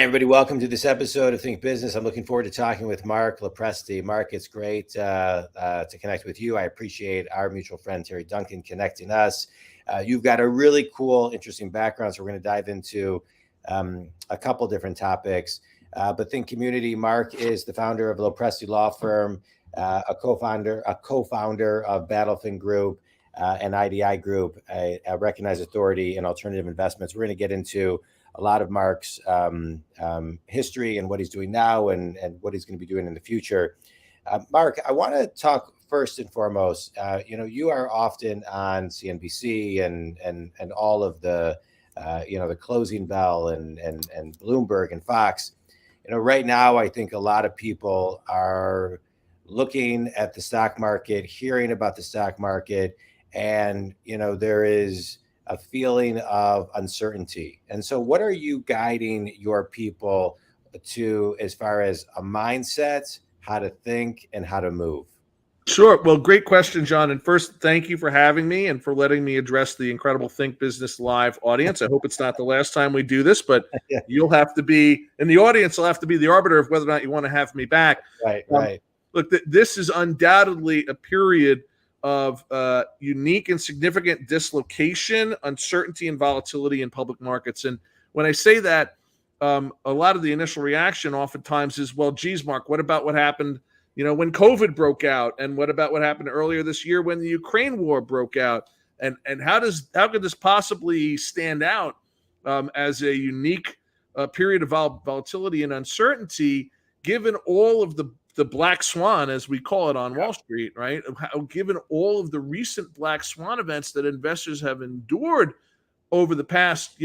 everybody. Welcome to this episode of Think Business. I'm looking forward to talking with Marc LoPresti. Marc, it's great to connect with you. I appreciate our mutual friend, Terry Duncan, connecting us. You've got a really cool, interesting background, so we're going to dive into a couple different topics. But Think Community, Marc is the founder of LoPresti Law Firm, a co-founder of BattleFin Group and IDI Group, a recognized authority in alternative investments. We're going to get into a lot of Marc's history and what he's doing now and what he's going to be doing in the future. Marc, I want to talk first and foremost. You are often on CNBC and all of the the Closing Bell and Bloomberg and Fox. Right now, I think a lot of people are looking at the stock market, hearing about the stock market, and there is a feeling of uncertainty. And so what are you guiding your people to as far as a mindset, how to think, and how to move? Sure. Well, great question, John. And first, thank you for having me and for letting me address the incredible Think Business Live audience. I hope it's not the last time we do this, but you'll have to be, and the audience will have to be the arbiter of whether or not you want to have me back. Right. Look, this is undoubtedly a period of unique and significant dislocation, uncertainty, and volatility in public markets. And when I say that, a lot of the initial reaction oftentimes is, well, geez, Marc, what about what happened, when COVID broke out? And what about what happened earlier this year when the Ukraine war broke out? And how could this possibly stand out as a unique period of volatility and uncertainty, given all of the black swan, as we call it on Wall Street, right? Given all of the recent black swan events that investors have endured over the past,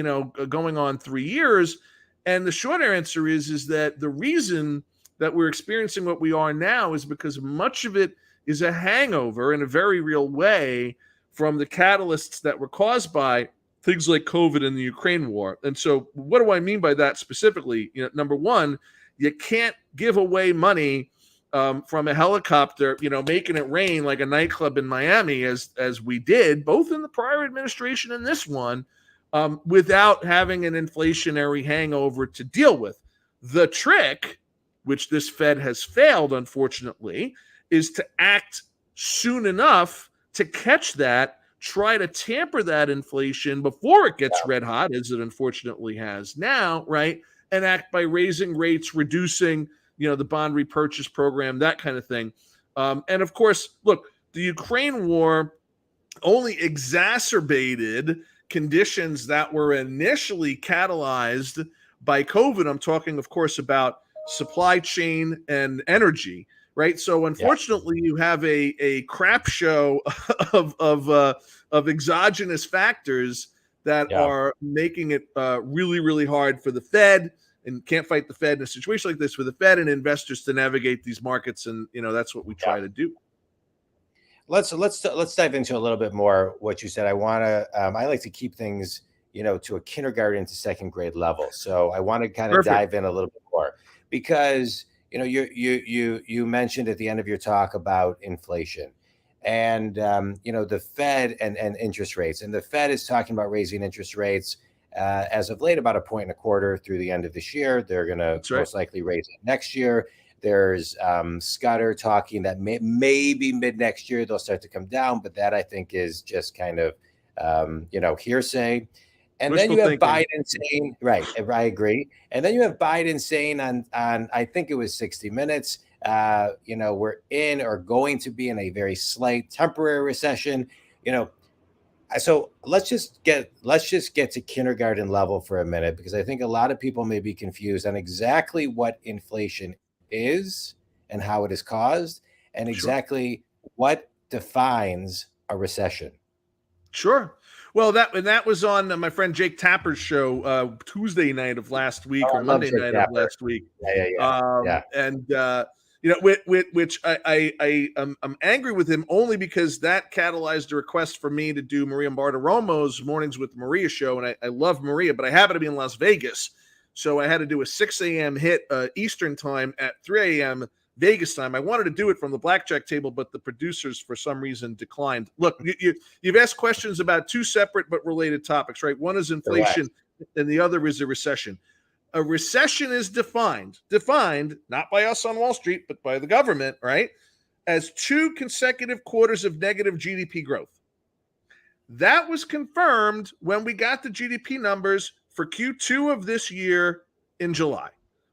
going on 3 years. And the short answer is that the reason that we're experiencing what we are now is because much of it is a hangover in a very real way from the catalysts that were caused by things like COVID and the Ukraine war. And so what do I mean by that specifically? Number one, you can't give away money from a helicopter, making it rain like a nightclub in Miami, as we did, both in the prior administration and this one, without having an inflationary hangover to deal with. The trick, which this Fed has failed, unfortunately, is to act soon enough to catch that, try to tamper that inflation before it gets red hot, as it unfortunately has now, right? And act by raising rates, reducing the bond repurchase program, that kind of thing. And of course, look, the Ukraine war only exacerbated conditions that were initially catalyzed by COVID. I'm talking, of course, about supply chain and energy, right? So unfortunately, you have a crap show of exogenous factors that are making it really, really hard for the Fed, and can't fight the Fed in a situation like this, for the Fed and investors to navigate these markets. And, that's what we try to do. Let's dive into a little bit more what you said. I like to keep things, to a kindergarten to second grade level. So I want to kind of dive in a little bit more because, you mentioned at the end of your talk about inflation and, the Fed and interest rates, and the Fed is talking about raising interest rates as of late, about 1.25% through the end of this year. They're going to most likely raise it next year. There's Scudder talking that maybe mid next year they'll start to come down, but that I think is just kind of hearsay. And then you have Biden saying, right, I agree. And then you have Biden saying on I think it was 60 Minutes, we're in or going to be in a very slight temporary recession. So let's just get to kindergarten level for a minute, because I think a lot of people may be confused on exactly what inflation is and how it is caused, and exactly what defines a recession. Sure. Well, that was on my friend Jake Tapper's show Tuesday night of last week or Monday night of last week. And which I'm angry with him only because that catalyzed a request for me to do Maria Bartiromo's Mornings with Maria show. And I love Maria, but I happen to be in Las Vegas. So I had to do a 6 a.m. hit Eastern time at 3 a.m. Vegas time. I wanted to do it from the blackjack table, but the producers, for some reason, declined. Look, you've asked questions about two separate but related topics, right? One is inflation, and the other is a recession. a recession is defined not by us on Wall Street, but by the government, right, as 2 consecutive quarters of negative GDP growth. That was confirmed when we got the GDP numbers for Q2 of this year in July.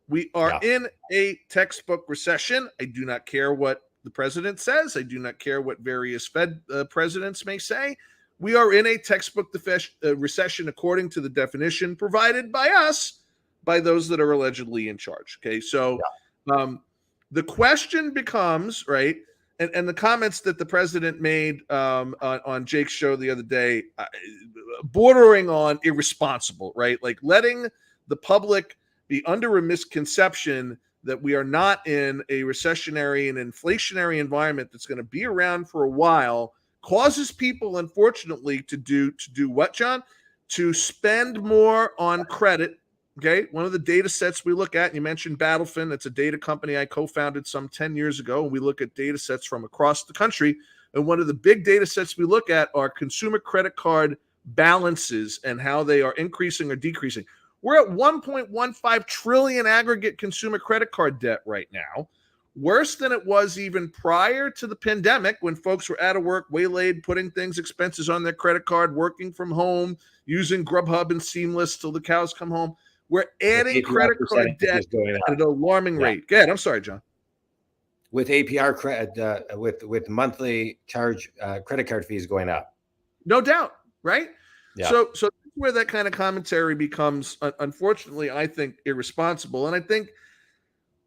We are in a textbook recession. I do not care what the president says. I do not care what various Fed presidents may say. We are in a textbook recession according to the definition provided by us, by those that are allegedly in charge. Okay, so the question becomes, right, and the comments that the president made on Jake's show the other day, bordering on irresponsible, right? Like letting the public be under a misconception that we are not in a recessionary and inflationary environment that's going to be around for a while causes people, unfortunately, to do what, John? To spend more on credit. Okay, one of the data sets we look at, and you mentioned BattleFin, it's a data company I co-founded some 10 years ago. We look at data sets from across the country, and one of the big data sets we look at are consumer credit card balances and how they are increasing or decreasing. We're at 1.15 trillion aggregate consumer credit card debt right now, worse than it was even prior to the pandemic when folks were out of work, waylaid, putting expenses on their credit card, working from home, using Grubhub and Seamless till the cows come home. We're adding credit card debt at an alarming rate. Go ahead. I'm sorry, John. With APR credit, with monthly charge credit card fees going up. No doubt, right? Yeah. So that's where that kind of commentary becomes, unfortunately, I think, irresponsible. And I think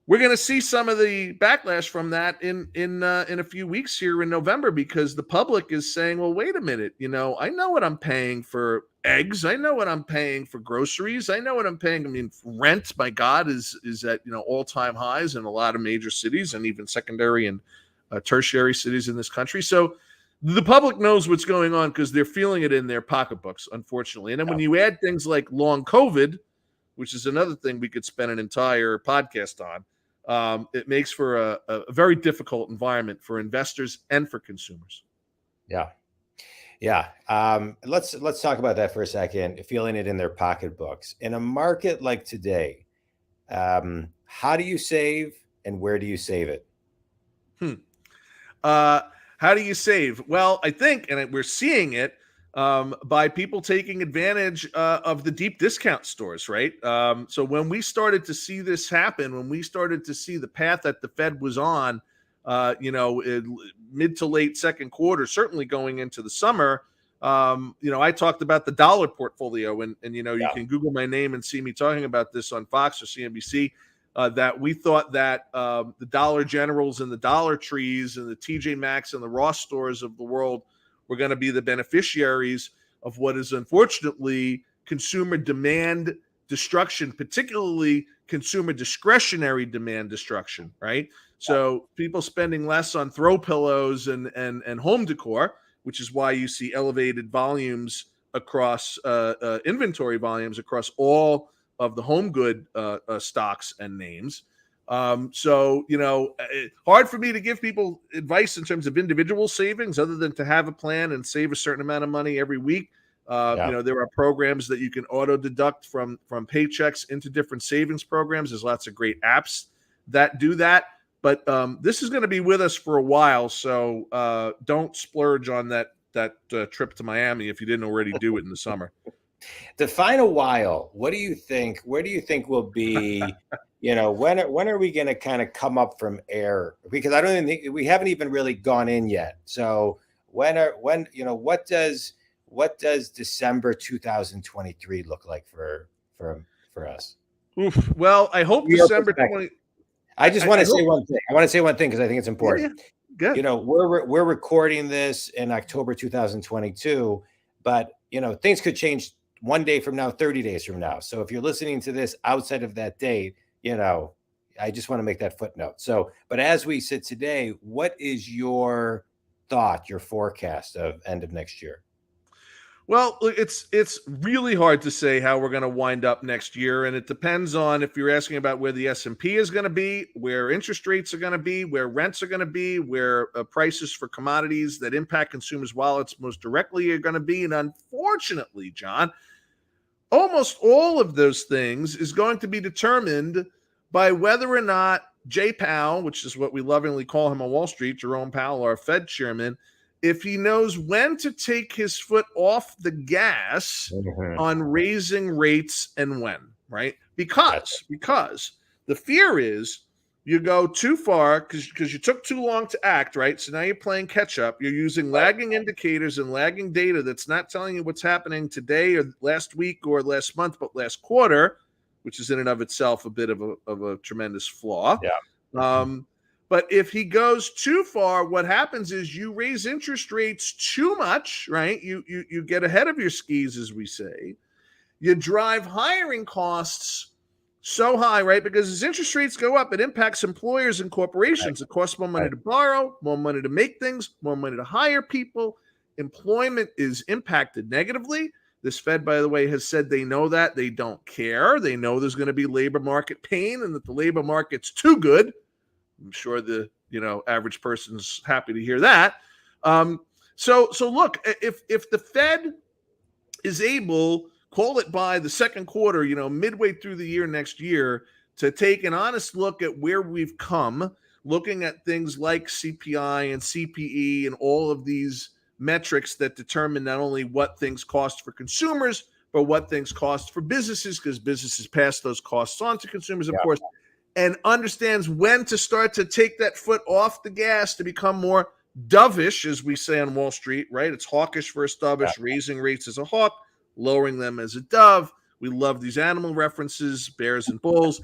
we're going to see some of the backlash from that in a few weeks here in November, because the public is saying, well, wait a minute, I know what I'm paying for eggs. I know what I'm paying for groceries. I know what I'm paying. I mean, rent, my God, is at, all-time highs in a lot of major cities and even secondary and tertiary cities in this country. So the public knows what's going on because they're feeling it in their pocketbooks, unfortunately. And then when you add things like long COVID, which is another thing we could spend an entire podcast on, it makes for a very difficult environment for investors and for consumers. Yeah. Let's talk about that for a second. Feeling it in their pocketbooks in a market like today. How do you save and where do you save it? How do you save? Well, I think, and we're seeing it by people taking advantage of the deep discount stores, right? So when we started to see this happen, when we started to see the path that the Fed was on, mid to late second quarter, certainly going into the summer, I talked about the dollar portfolio, and you can Google my name and see me talking about this on Fox or CNBC. That we thought that the Dollar Generals and the Dollar Trees and the TJ Maxx and the Ross stores of the world were going to be the beneficiaries of what is unfortunately consumer demand destruction, particularly consumer discretionary demand destruction, right? So people spending less on throw pillows and home decor, which is why you see elevated volumes across inventory volumes across all of the home good stocks and names. So, hard for me to give people advice in terms of individual savings other than to have a plan and save a certain amount of money every week. There are programs that you can auto deduct from paychecks into different savings programs. There's lots of great apps that do that. But this is going to be with us for a while. So don't splurge on that trip to Miami if you didn't already do it in the summer. Define a while. What do you think? Where do you think will be, when are we going to kind of come up from air? Because I don't even think we haven't even really gone in yet. So what does December 2023 look like for us? Oof. Well, I hope December 20. I just want to say one thing. I want to say one thing because I think it's important. Yeah. Good. We're recording this in October 2022, but things could change one day from now, 30 days from now. So if you're listening to this outside of that date, I just want to make that footnote. So, but as we sit today, what is your thought, your forecast of end of next year? Well, it's really hard to say how we're going to wind up next year, and it depends on if you're asking about where the S&P is going to be, where interest rates are going to be, where rents are going to be, where prices for commodities that impact consumers' wallets most directly are going to be. And unfortunately, John, almost all of those things is going to be determined by whether or not Jay Powell, which is what we lovingly call him on Wall Street, Jerome Powell, our Fed chairman, if he knows when to take his foot off the gas on raising rates and when, right? Because the fear is you go too far because you took too long to act, right? So now you're playing catch up. You're using lagging indicators and lagging data that's not telling you what's happening today or last week or last month, but last quarter, which is in and of itself a bit of a tremendous flaw. Yeah. But if he goes too far, what happens is you raise interest rates too much, right? You get ahead of your skis, as we say. You drive hiring costs so high, right? Because as interest rates go up, it impacts employers and corporations. It costs more money to borrow, more money to make things, more money to hire people. Employment is impacted negatively. This Fed, by the way, has said they know that. They don't care. They know there's going to be labor market pain and that the labor market's too good. I'm sure the average person's happy to hear that. So look, if the Fed is able, call it by the second quarter, midway through the year next year, to take an honest look at where we've come, looking at things like CPI and CPE and all of these metrics that determine not only what things cost for consumers, but what things cost for businesses, because businesses pass those costs on to consumers, of course, and understands when to start to take that foot off the gas to become more dovish, as we say on Wall Street, right? It's hawkish versus dovish, raising rates as a hawk, lowering them as a dove. We love these animal references, bears and bulls.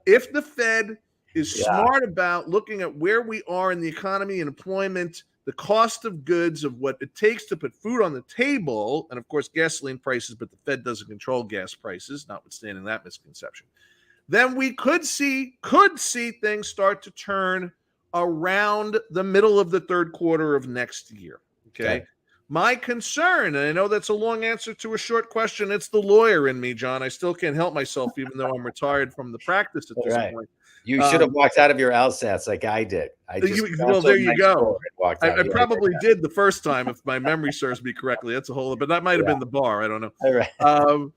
If the Fed is smart about looking at where we are in the economy and employment, the cost of goods, of what it takes to put food on the table, and of course gasoline prices, but the Fed doesn't control gas prices, notwithstanding that misconception, then we could see things start to turn around the middle of the third quarter of next year. Okay. My concern, and I know that's a long answer to a short question, it's the lawyer in me, John. I still can't help myself, even though I'm retired from the practice at this point. You should have walked out of your LSATs like I did. Well, there you go. I probably did the first time, if my memory serves me correctly. That's a whole, but that might have been the bar. I don't know. All right.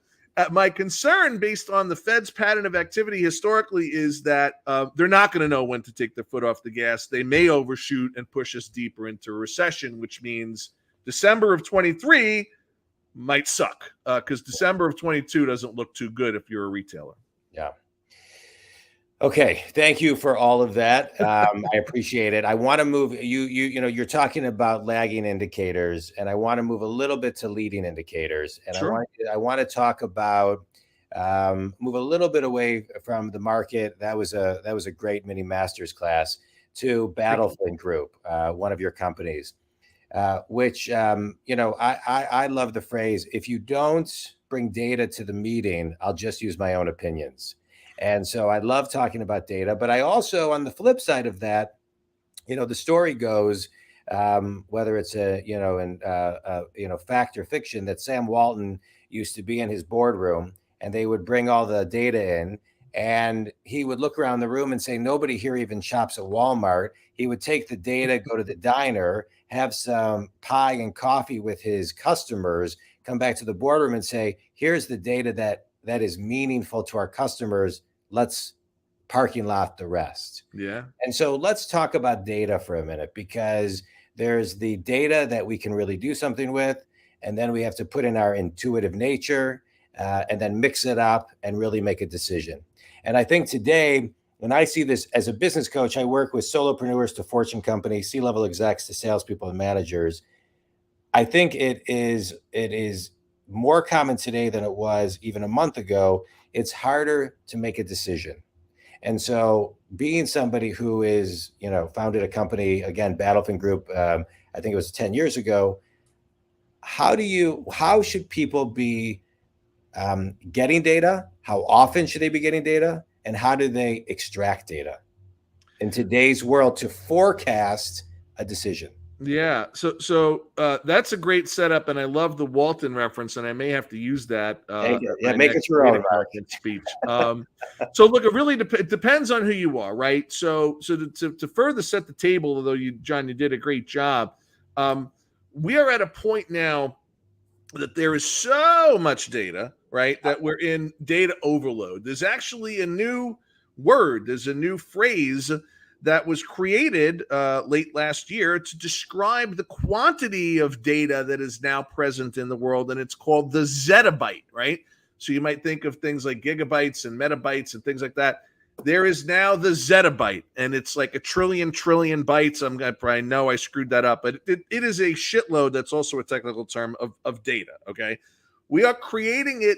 My concern, based on the Fed's pattern of activity historically, is that they're not going to know when to take their foot off the gas. They may overshoot and push us deeper into a recession, which means December of 23 might suck because December of 22 doesn't look too good if you're a retailer. Yeah. Okay. Thank you for all of that. I appreciate it. I want to move you're talking about lagging indicators, and I want to move a little bit to leading indicators. And sure. I want to talk about move a little bit away from the market. That was a great mini master's class to BattleFin Group, one of your companies, which I love the phrase, if you don't bring data to the meeting, I'll just use my own opinions. And so I love talking about data, but I also, on the flip side of that, the story goes, whether it's fact or fiction, that Sam Walton used to be in his boardroom and they would bring all the data in and he would look around the room and say, nobody here even shops at Walmart. He would take the data, go to the diner, have some pie and coffee with his customers, come back to the boardroom and say, here's the data that is meaningful to our customers. Let's parking lot the rest. Yeah. And so let's talk about data for a minute, because there's the data that we can really do something with. And then we have to put in our intuitive nature and then mix it up and really make a decision. And I think today, when I see this as a business coach, I work with solopreneurs to Fortune companies, C-level execs to salespeople and managers. I think it is more common today than it was even a month ago. It's harder to make a decision. And so being somebody who is, founded a company, again, BattleFin Group, I think it was 10 years ago. How should people be getting data? How often should they be getting data? And how do they extract data in today's world to forecast a decision? Yeah. So that's a great setup. And I love the Walton reference, and I may have to use that. Make it your own speech. So look, it really depends on who you are, right? So to further set the table, although John, you did a great job. We are at a point now that there is so much data, right, that we're in data overload. There's actually a new word, there's a new phrase that was created late last year to describe the quantity of data that is now present in the world, and it's called the zettabyte, right? So you might think of things like gigabytes and metabytes and things like that. There is now the zettabyte, and it's like a trillion bytes. I know I screwed that up, but it is a shitload. That's also a technical term of data, okay? We are creating it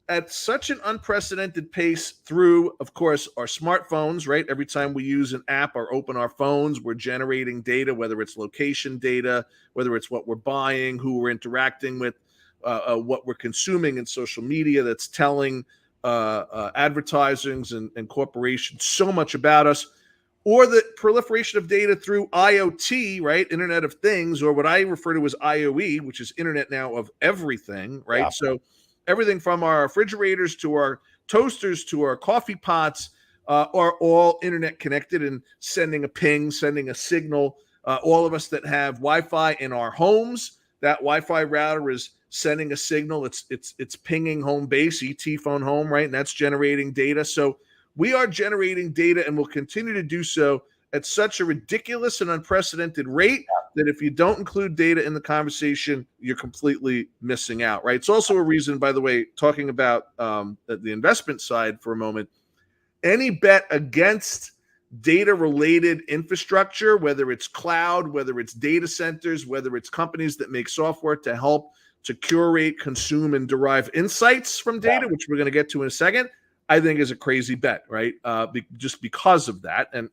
at such an unprecedented pace through, of course, our smartphones, right? Every time we use an app or open our phones, we're generating data, whether it's location data, whether it's what we're buying, who we're interacting with, what we're consuming in social media that's telling advertisings and corporations so much about us, or the proliferation of data through IoT, right? Internet of Things, or what I refer to as IOE, which is Internet now of everything, right? Yeah. So everything from our refrigerators to our toasters to our coffee pots are all internet connected and sending a ping, sending a signal. All of us that have Wi-Fi in our homes, that Wi-Fi router is sending a signal. It's pinging home base, ET phone home, right? And that's generating data. So we are generating data and will continue to do so at such a ridiculous and unprecedented rate that if you don't include data in the conversation, you're completely missing out, right? It's also a reason, by the way, talking about the investment side for a moment, any bet against data-related infrastructure, whether it's cloud, whether it's data centers, whether it's companies that make software to help to curate, consume, and derive insights from data, which we're going to get to in a second, I think is a crazy bet, right? Just because of that, and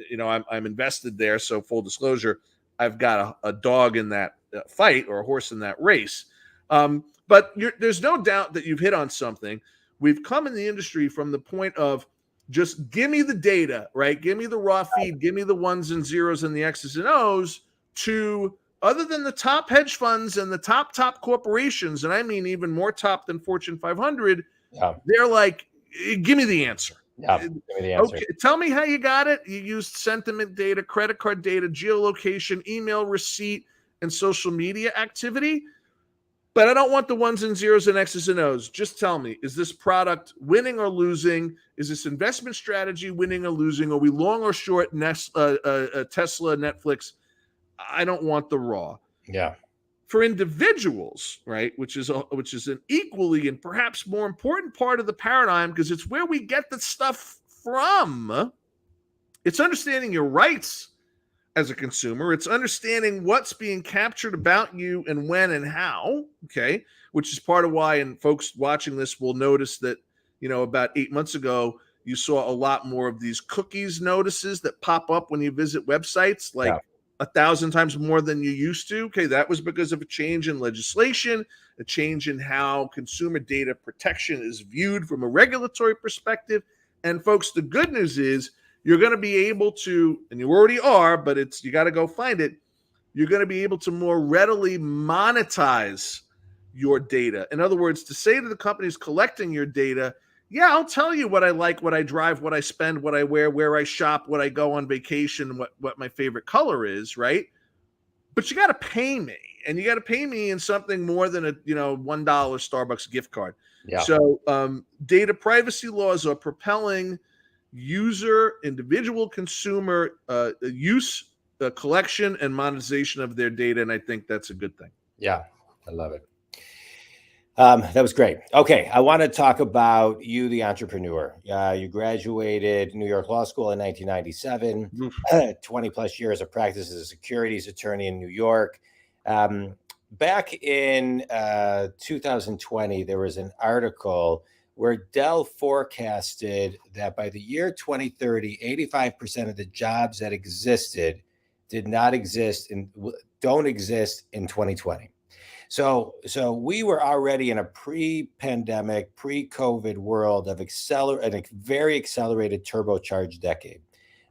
you know, I'm invested there. So full disclosure, I've got a dog in that fight, or a horse in that race. But there's no doubt that you've hit on something. We've come in the industry from the point of just give me the data, right? Give me the raw feed, give me the ones and zeros and the X's and O's, to other than the top hedge funds and the top corporations, and I mean even more top than Fortune 500, they're like, give me the answer. Yeah, give me the answer. Okay, tell me how you got it. You used sentiment data, credit card data, geolocation, email receipt, and social media activity. But I don't want the ones and zeros and X's and O's. Just tell me, is this product winning or losing? Is this investment strategy winning or losing? Are we long or short Tesla, Netflix? I don't want the raw. Yeah. For individuals, right, which is an equally and perhaps more important part of the paradigm, because it's where we get the stuff from. It's understanding your rights as a consumer. It's understanding what's being captured about you and when and how, okay, which is part of why, and folks watching this will notice that, you know, about 8 months ago, you saw a lot more of these cookies notices that pop up when you visit websites, like 1,000 times more than you used to. Okay, that was because of a change in legislation, a change in how consumer data protection is viewed from a regulatory perspective. And folks, the good news is you're going to be able to, and you already are, but you got to go find it. You're going to be able to more readily monetize your data. In other words, to say to the companies collecting your data, yeah, I'll tell you what I like, what I drive, what I spend, what I wear, where I shop, what I go on vacation, what my favorite color is, right? But you got to pay me, and you got to pay me in something more than a $1 Starbucks gift card. Yeah. So data privacy laws are propelling individual consumer use, collection, and monetization of their data, and I think that's a good thing. Yeah, I love it. That was great. Okay, I want to talk about you, the entrepreneur. You graduated New York Law School in 1997, 20 plus years of practice as a securities attorney in New York. Back in 2020, there was an article where Dell forecasted that by the year 2030, 85% of the jobs that existed don't exist in 2020. So we were already in a pre-pandemic, pre-COVID world of a very accelerated, turbocharged decade.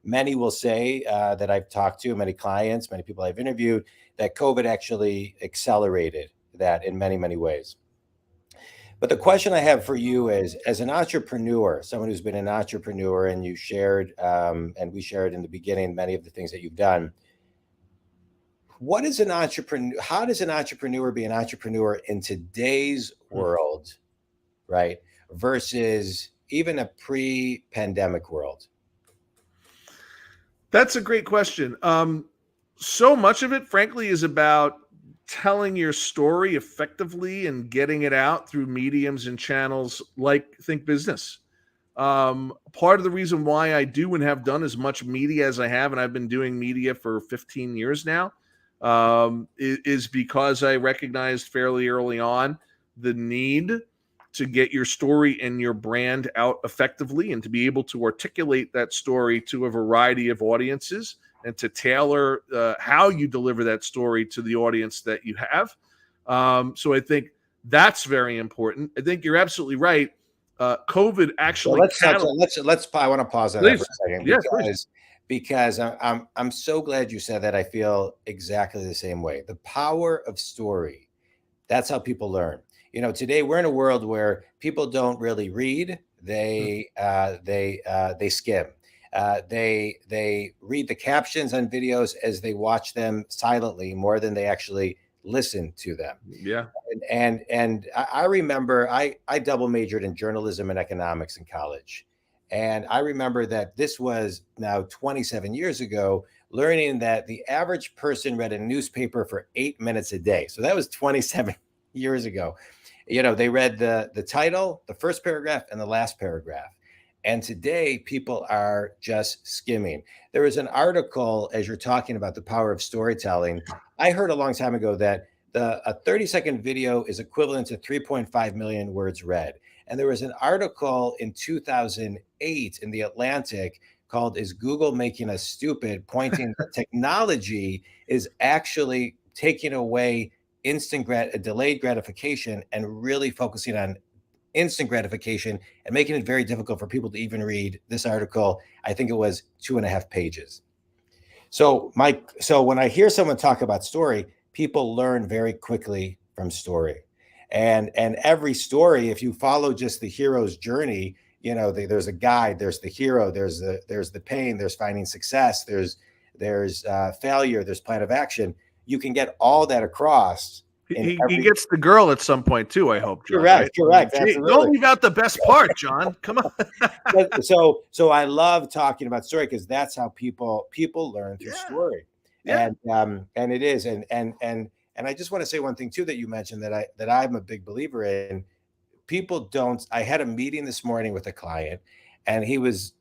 Many will say that I've talked to, many clients, many people I've interviewed, that COVID actually accelerated that in many, many ways. But the question I have for you is, as an entrepreneur, someone who's been an entrepreneur, and you shared, and we shared in the beginning, many of the things that you've done, what is an entrepreneur? How does an entrepreneur be an entrepreneur in today's world, right? Versus even a pre-pandemic world? That's a great question. So much of it, frankly, is about telling your story effectively and getting it out through mediums and channels like Think Business. Part of the reason why I do and have done as much media as I have, and I've been doing media for 15 years now, is because I recognized fairly early on the need to get your story and your brand out effectively and to be able to articulate that story to a variety of audiences and to tailor how you deliver that story to the audience that you have. So I think that's very important. I think you're absolutely right. COVID actually. Well, let's. I want to pause on that for a second, because I'm so glad you said that. I feel exactly the same way. The power of story. That's how people learn. Today we're in a world where people don't really read. They skim. They read the captions on videos as they watch them silently more than they actually listen to them. Yeah. And I remember I double majored in journalism and economics in college. And I remember that this was now 27 years ago, learning that the average person read a newspaper for 8 minutes a day. So that was 27 years ago. They read the title, the first paragraph, and the last paragraph. And today people are just skimming. There was an article, as you're talking about the power of storytelling. I heard a long time ago that a 30-second video is equivalent to 3.5 million words read. And there was an article in 2008 in The Atlantic called "Is Google Making Us Stupid?" pointing that technology is actually taking away delayed gratification and really focusing on instant gratification and making it very difficult for people to even read this article. I think it was 2.5 pages. So when I hear someone talk about story, people learn very quickly from story. And every story, if you follow just the hero's journey, there's a guide, there's the hero, there's the pain, there's finding success, there's failure, there's plan of action. You can get all that across. He gets the girl at some point too, I hope, John. Correct. Don't leave out the best part, John. Come on. So I love talking about story because that's how people learn through story. Yeah. And it is. And I just want to say one thing too that you mentioned that I'm a big believer in. People don't. I had a meeting this morning with a client, and he was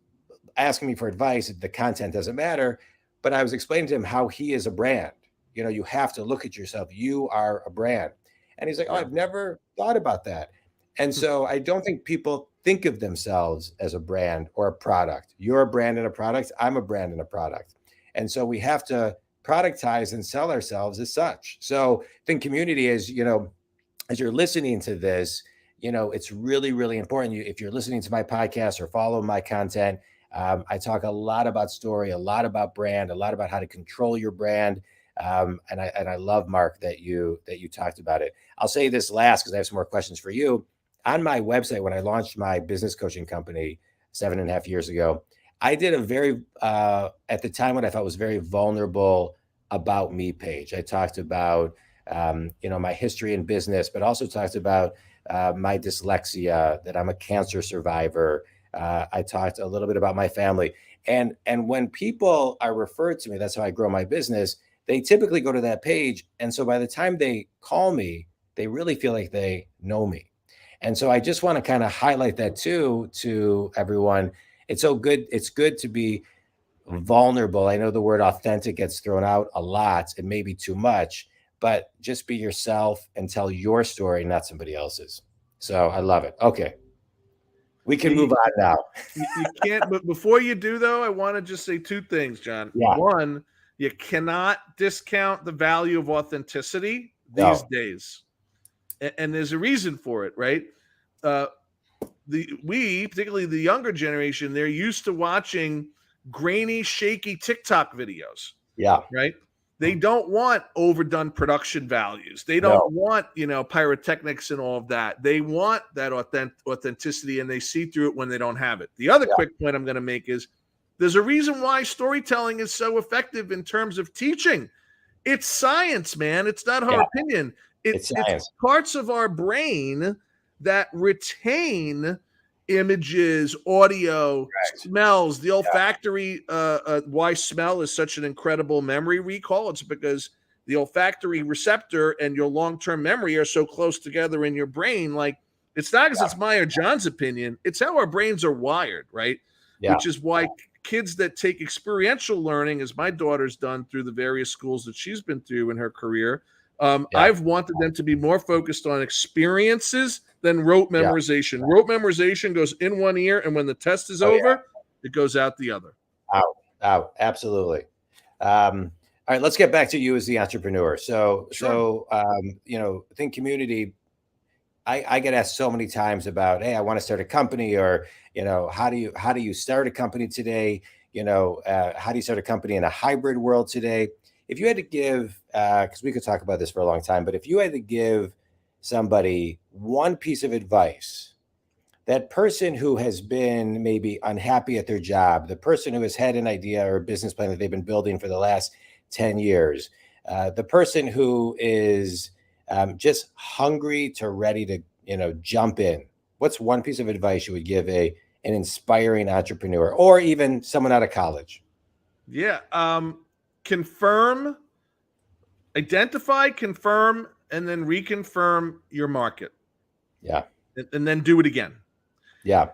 asking me for advice. The content doesn't matter, but I was explaining to him how he is a brand. You have to look at yourself. You are a brand. And he's like, "Oh, I've never thought about that." And so I don't think people think of themselves as a brand or a product. You're a brand and a product. I'm a brand and a product. And so we have to productize and sell ourselves as such. So Think Community is, as you're listening to this, it's really, really important. If you're listening to my podcast or follow my content, I talk a lot about story, a lot about brand, a lot about how to control your brand. And I love, Mark, that you talked about it. I'll say this last because I have some more questions for you. On my website, when I launched my business coaching company 7.5 years ago, I did a very, at the time, what I thought was very vulnerable about me page. I talked about, my history in business, but also talked about my dyslexia, that I'm a cancer survivor. I talked a little bit about my family. And when people are referred to me, that's how I grow my business. They typically go to that page. And so by the time they call me, they really feel like they know me. And so I just want to kind of highlight that too, to everyone. It's so good. It's good to be vulnerable. I know the word authentic gets thrown out a lot. It may be too much, but just be yourself and tell your story, not somebody else's. So I love it. Okay. We can move on now. You can't, but before you do though, I want to just say two things, John. Yeah. One, you cannot discount the value of authenticity these days. And there's a reason for it, right? Particularly the younger generation, they're used to watching grainy, shaky TikTok videos. Yeah. Right. They don't want overdone production values. They don't want, pyrotechnics and all of that. They want that authenticity, and they see through it when they don't have it. The other quick point I'm going to make is there's a reason why storytelling is so effective in terms of teaching. It's science, man. It's not our Yeah, opinion. it's It's science. parts of our brain that retain images, audio, Correct. smells, the Yeah, olfactory. Why smell is such an incredible memory recall? It's because the olfactory receptor and your long-term memory are so close together in your brain. Like, it's not because it's my or John's opinion. It's how our brains are wired, right? yeah, Which is why kids that take experiential learning, as my daughter's done through the various schools that she's been through in her career, yeah, I've wanted them to be more focused on experiences than rote yeah. memorization. Rote memorization goes in one ear, and when the test is Oh yeah. over, it goes out the other. Out, out. Absolutely. All right, let's get back to you as the entrepreneur. So, Sure. Think community. I get asked so many times about, hey, I want to start a company, or how do you start a company today? How do you start a company in a hybrid world today? If you had to give, because we could talk about this for a long time, but if you had to give somebody one piece of advice, that person who has been maybe unhappy at their job, the person who has had an idea or a business plan that they've been building for the last 10 years, the person who is just hungry to ready to, jump in. What's one piece of advice you would give an inspiring entrepreneur, or even someone out of college? Yeah. Confirm, identify, confirm, and then reconfirm your market, Yeah. and then do it again. Yeah.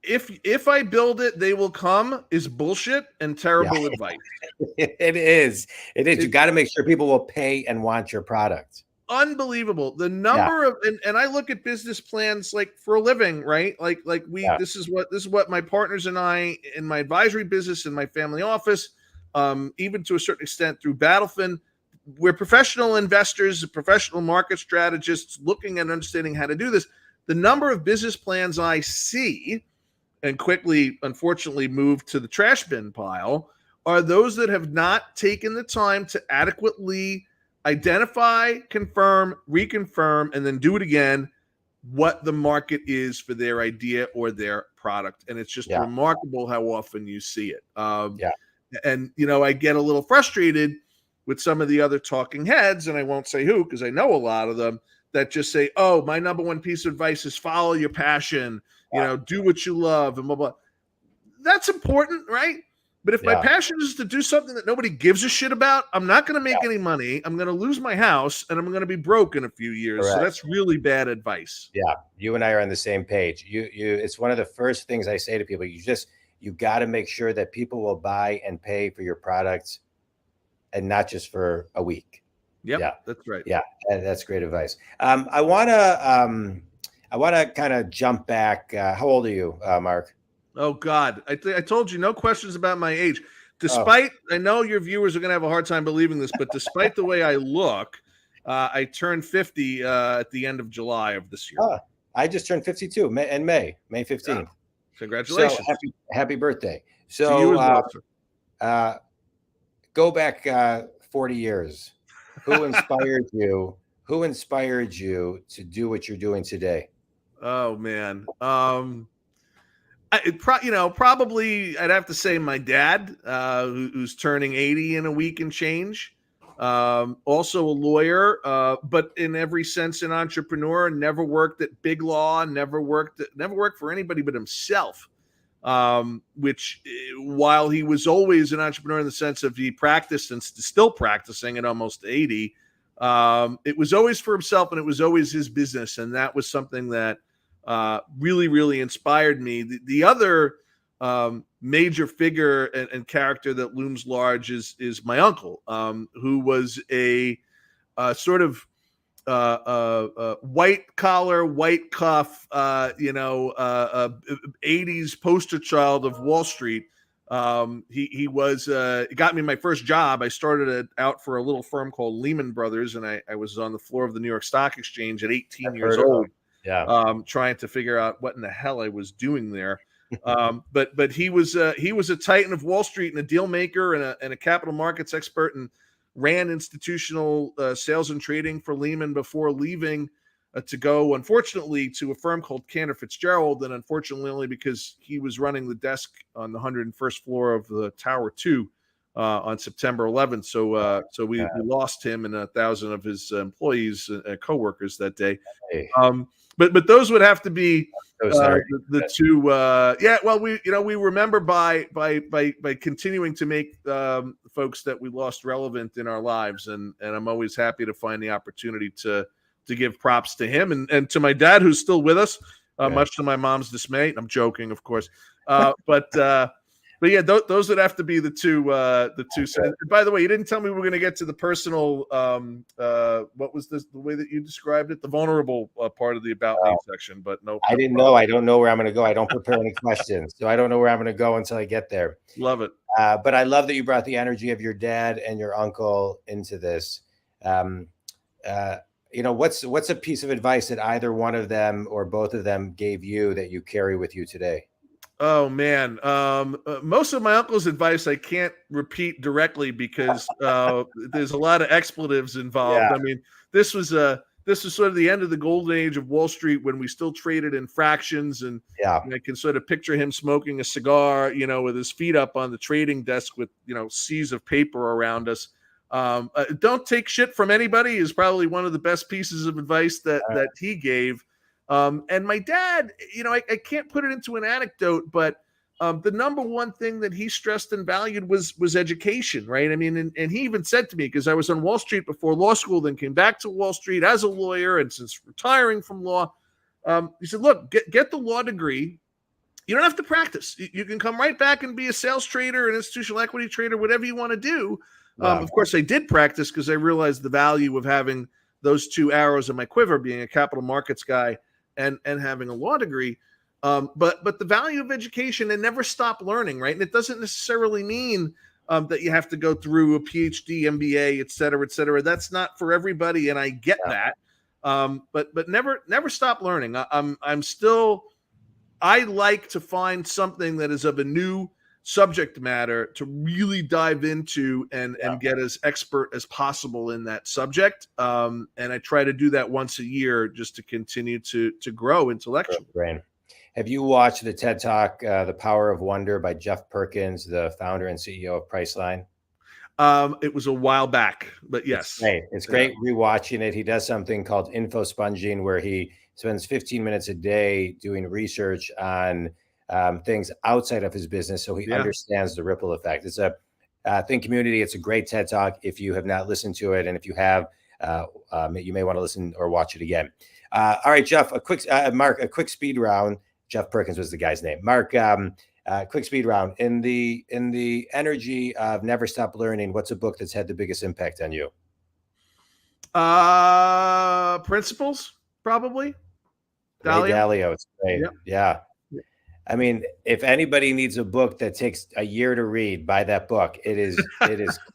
If I build it, they will come is bullshit and Yeah. terrible advice. It is. It is. You It's got to make sure people will pay and want your product. unbelievable. The Yeah. number of and I look at business plans like for a living, right? Like we Yeah. this is what my partners and I in my advisory business in my family office, even to a certain extent through BattleFin, we're professional investors, professional market strategists looking and understanding how to do this. The number of business plans I see and quickly, unfortunately, move to the trash bin pile are those that have not taken the time to adequately identify, confirm, reconfirm, and then do it again what the market is for their idea or their product. And it's just Yeah. remarkable how often you see it. Yeah. And, I get a little frustrated with some of the other talking heads, and I won't say who because I know a lot of them that just say, oh, my number one piece of advice is follow your passion, do what you love, and blah, blah. That's important, right? But if my Yeah. passion is to do something that nobody gives a shit about, I'm not going to make Yeah. any money. I'm going to lose my house and I'm going to be broke in a few years. Correct. So that's really bad advice. Yeah, you and I are on the same page. It's one of the first things I say to people. You got to make sure that people will buy and pay for your products, and not just for a week. Yep, Yeah, that's right. yeah, that's great advice. I wanna kind of jump back. How old are you, Mark? Oh God, I told you no questions about my age. Despite, I know your viewers are going to have a hard time believing this, but despite the way I look, I turned 50 at the end of July of this year. Oh, I just turned 52 May 15th. Yeah. Congratulations. So happy birthday. To you as well, So go back 40 years. Who inspired you? Who inspired you to do what you're doing today? Oh man. Probably I'd have to say my dad, who's turning 80 in a week and change. Also a lawyer, but in every sense an entrepreneur. Never worked at big law. Never worked for anybody but himself. Which, while he was always an entrepreneur in the sense of he practiced and still practicing at almost 80, it was always for himself and it was always his business, and that was something that really, really inspired me. The other major figure and character that looms large is my uncle, who was a sort of white collar, white cuff, 80s poster child of Wall Street. He got me my first job. I started out for a little firm called Lehman Brothers, and I was on the floor of the New York Stock Exchange at 18 years old. Yeah. Trying to figure out what in the hell I was doing there. But he was a titan of Wall Street and a deal maker and a capital markets expert, and ran institutional sales and trading for Lehman before leaving to go, unfortunately, to a firm called Cantor Fitzgerald, and unfortunately only because he was running the desk on the 101st floor of the Tower 2 on September 11th. So we lost him and 1,000 of his employees, coworkers that day. Hey, But those would have to be so sorry. the two. Well, we remember by continuing to make folks that we lost relevant in our lives, and I'm always happy to find the opportunity to give props to him and to my dad, who's still with us, much to my mom's dismay. I'm joking, of course, but yeah, those would have to be the two. Okay. By the way, you didn't tell me we were going to get to the personal. What was the way that you described it? The vulnerable part of the about me section. But no, I didn't know. I don't know where I'm going to go. I don't prepare any questions, so I don't know where I'm going to go until I get there. Love it. But I love that you brought the energy of your dad and your uncle into this. What's a piece of advice that either one of them or both of them gave you that you carry with you today? Oh man, most of my uncle's advice I can't repeat directly because there's a lot of expletives involved. Yeah. I mean, this was sort of the end of the golden age of Wall Street when we still traded in fractions, and I can sort of picture him smoking a cigar, with his feet up on the trading desk with seas of paper around us. Don't take shit from anybody is probably one of the best pieces of advice that he gave. And my dad, I can't put it into an anecdote, but the number one thing that he stressed and valued was education, right? I mean, and he even said to me, because I was on Wall Street before law school, then came back to Wall Street as a lawyer, and since retiring from law, he said, look, get the law degree. You don't have to practice. You can come right back and be a sales trader, an institutional equity trader, whatever you want to do. Wow. Of course, I did practice because I realized the value of having those two arrows in my quiver, being a capital markets guy and having a law degree, but the value of education and never stop learning, right? And it doesn't necessarily mean that you have to go through a PhD, MBA, et cetera, et cetera. That's not for everybody, and I get that. But never stop learning. I like to find something that is of a new subject matter to really dive into and get as expert as possible in that subject. And I try to do that once a year just to continue to grow intellectually. Brain. Have you watched the TED Talk, The Power of Wonder by Jeff Perkins, the founder and CEO of Priceline? It was a while back, but yes. It's great rewatching it. He does something called info sponging, where he spends 15 minutes a day doing research on things outside of his business, so he understands the ripple effect. It's a Think Community. It's a great TED Talk. If you have not listened to it, and if you have, you may want to listen or watch it again. All right, Jeff, Mark, a quick speed round. Jeff Perkins was the guy's name. Mark, quick speed round. In the energy of never stop learning, what's a book that's had the biggest impact on you? Principles, probably. Dalio. It's great. Yep. Yeah. I mean, if anybody needs a book that takes a year to read, buy that book. It is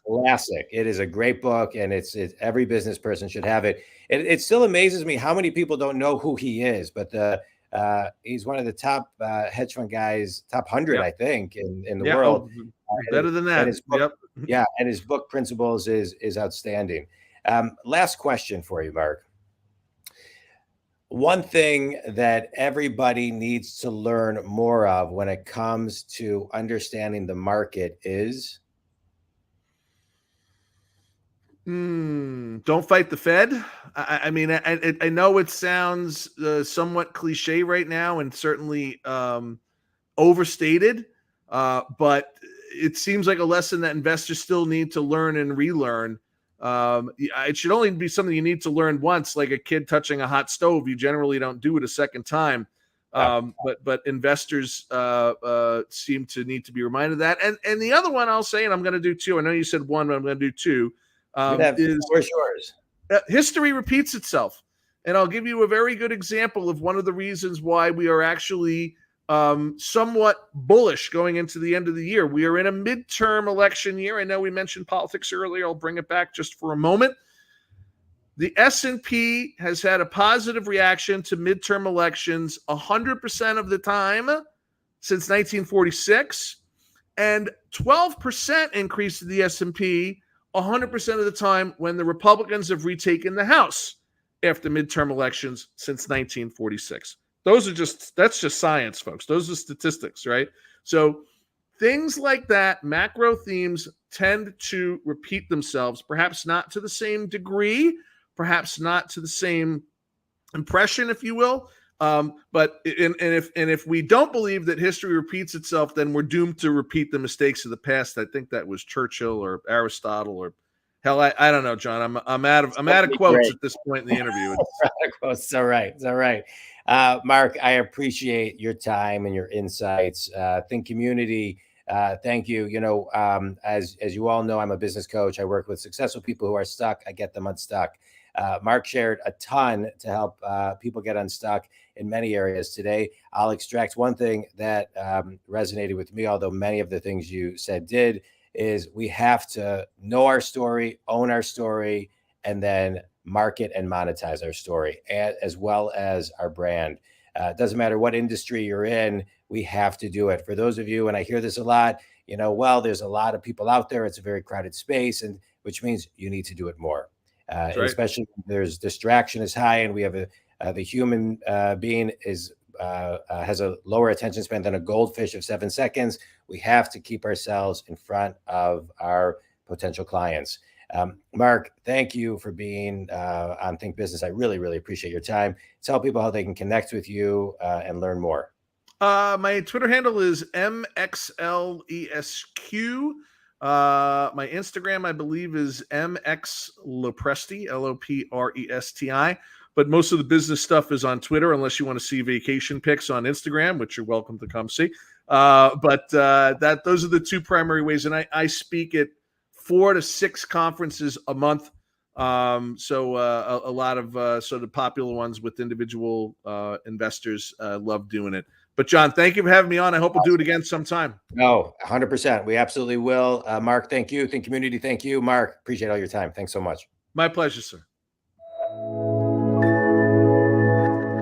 classic. It is a great book, and it's every business person should have it. It still amazes me how many people don't know who he is, but he's one of the top hedge fund guys, top 100, I think, in the world. Better than that. His book, and his book Principles is outstanding. Last question for you, Mark. One thing that everybody needs to learn more of when it comes to understanding the market is? Don't fight the Fed. I mean, I know it sounds somewhat cliche right now and certainly overstated, but it seems like a lesson that investors still need to learn and relearn. It should only be something you need to learn once, like a kid touching a hot stove. You generally don't do it a second time. But investors seem to need to be reminded of that. And the other one I'll say, and I'm going to do two. I know you said one, but I'm going to do two. Where's yours? History repeats itself. And I'll give you a very good example of one of the reasons why we are actually somewhat bullish going into the end of the year. We are in a midterm election year. I know we mentioned politics earlier. I'll bring it back just for a moment. The S&P has had a positive reaction to midterm elections 100% of the time since 1946, and 12% increase to the S&P 100% of the time when the Republicans have retaken the House after midterm elections since 1946. That's just science, folks. Those are statistics, right? So things like that, macro themes tend to repeat themselves, perhaps not to the same degree, perhaps not to the same impression, if you will. But if we don't believe that history repeats itself, then we're doomed to repeat the mistakes of the past. I think that was Churchill or Aristotle or hell, I don't know, John. I'm out of quotes at this point in the interview. It's all right. It's all right. Marc, I appreciate your time and your insights. Think Community. Thank you. You know, as you all know, I'm a business coach. I work with successful people who are stuck. I get them unstuck. Marc shared a ton to help people get unstuck in many areas today. I'll extract one thing that resonated with me, although many of the things you said did, is we have to know our story, own our story, and then market and monetize our story, as well as our brand. It doesn't matter what industry you're in, we have to do it. For those of you, and I hear this a lot, you know, well, there's a lot of people out there. It's a very crowded space, and which means you need to do it more. Right. Especially when there's distraction is high, and we have the human being is has a lower attention span than a goldfish of 7 seconds. We have to keep ourselves in front of our potential clients. Marc, thank you for being on Think Business. I really, really appreciate your time. Tell people how they can connect with you and learn more. My Twitter handle is MXLESQ. My Instagram, I believe, is MXLoPresti, LOPRESTI. But most of the business stuff is on Twitter, unless you want to see vacation pics on Instagram, which you're welcome to come see. But those are the two primary ways. And I speak at 4 to 6 conferences a month. So a lot of sort of popular ones with individual investors love doing it. But John, thank you for having me on. I hope we'll do it again sometime. No, 100%. We absolutely will. Marc, thank you. Think Community, thank you. Marc, appreciate all your time. Thanks so much. My pleasure, sir.